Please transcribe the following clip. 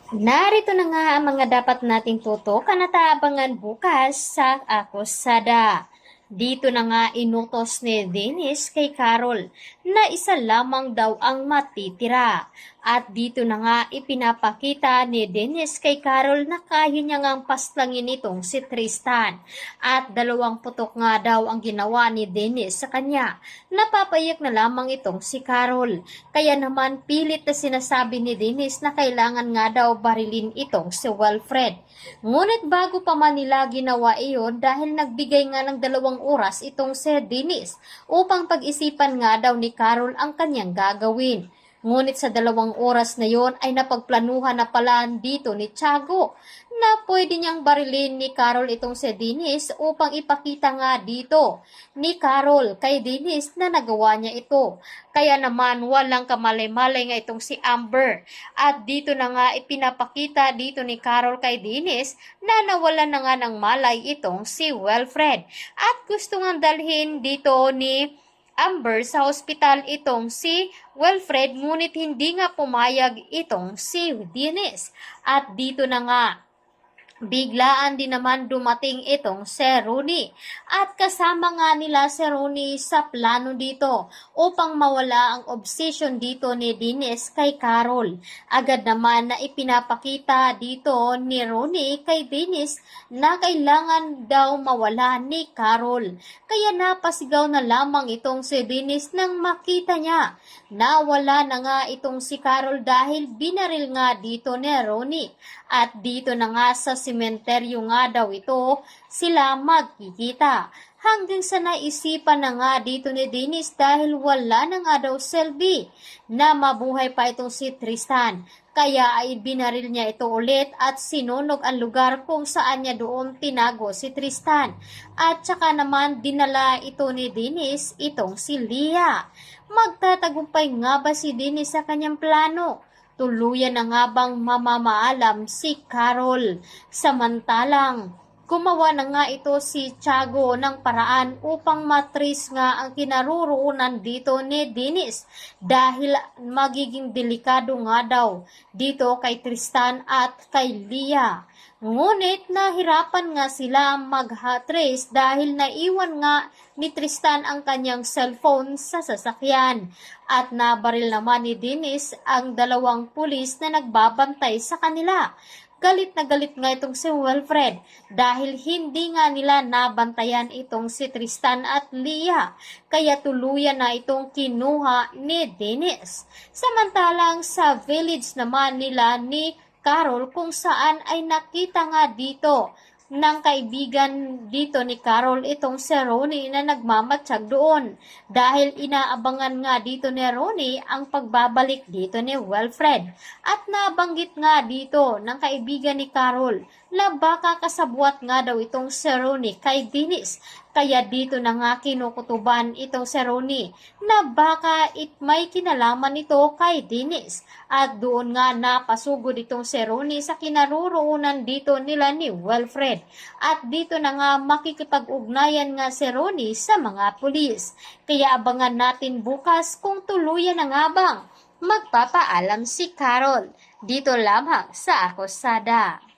Narito na nga ang mga dapat nating tutukan at aabangan bukas sa akusada. Dito na nga inutos ni Dennis kay Carol na isa lamang daw ang matitira. At dito na nga ipinapakita ni Dennis kay Carol na kaya niya ngang paslangin itong si Tristan. At 2 putok nga daw ang ginawa ni Dennis sa kanya. Napapayak na lamang itong si Carol. Kaya naman pilit na sinasabi ni Dennis na kailangan nga daw barilin itong si Wilfred. Ngunit bago pa man nila ginawa iyon dahil nagbigay nga ng 2 oras itong si Dennis upang pag-isipan nga daw ni Carol ang kanyang gagawin. Ngunit sa 2 oras na yon ay napagplanuhan na pala dito ni Tiago na pwede niyang barilin ni Carol itong si Dennis upang ipakita nga dito ni Carol kay Dennis na nagawa niya ito. Kaya naman walang kamalay-malay nga itong si Amber. At dito na nga ipinapakita dito ni Carol kay Dennis na nawalan na nga ng malay itong si Wilfred. At gusto nga dalhin dito ni Amber sa hospital itong si Wilfred, ngunit hindi nga pumayag itong si Dennis. At dito na nga biglaan din naman dumating itong si Rooney at kasama nga nila si Rooney sa plano dito upang mawala ang obsession dito ni Dennis kay Carol. Agad naman na ipinapakita dito ni Rooney kay Dennis na kailangan daw mawala ni Carol. Kaya napasigaw na lamang itong si Dennis nang makita niya na wala na nga itong si Carol dahil binaril nga dito ni Rooney. At dito na nga sa sementeryo nga daw ito sila magkikita. Hanggang sa naisipan na nga dito ni Dennis dahil wala na nga daw selby na mabuhay pa itong si Tristan. Kaya ay binaril niya ito ulit at sinunog ang lugar kung saan niya doon tinago si Tristan. At saka naman dinala ito ni Dennis itong si Leah. Magtatagumpay nga ba si Dennis sa kanyang plano? Tuluyan na nga bang mamamaalam si Carol? Samantalang, gumawa na nga ito si Tiago ng paraan upang matris nga ang kinaruroonan dito ni Dennis dahil magiging delikado nga daw dito kay Tristan at kay Leah. Ngunit nahirapan nga sila mag-trace dahil naiwan nga ni Tristan ang kanyang cellphone sa sasakyan at nabaril naman ni Dennis ang 2 pulis na nagbabantay sa kanila. Galit na galit nga itong si Wilfred dahil hindi nga nila nabantayan itong si Tristan at Leah kaya tuluyan na itong kinuha ni Dennis. Samantalang sa village naman nila ni Carol kung saan ay nakita nga dito ng kaibigan dito ni Carol itong si Rooney na nagmamatsyag doon dahil inaabangan nga dito ni Rooney ang pagbabalik dito ni Wilfred at nabanggit nga dito ng kaibigan ni Carol na baka kasabwat nga daw itong si Rooney kay Dennis. Kaya dito na nga kinukutuban itong si Rooney na baka may kinalaman ito kay Dennis. At doon nga napasugod itong si Rooney sa kinaruroonan dito nila ni Wilfred. At dito na nga makikipag-ugnayan nga si Rooney sa mga pulis. Kaya abangan natin bukas kung tuluyan na nga bang magpapaalam si Carol. Dito lamang sa Akusada.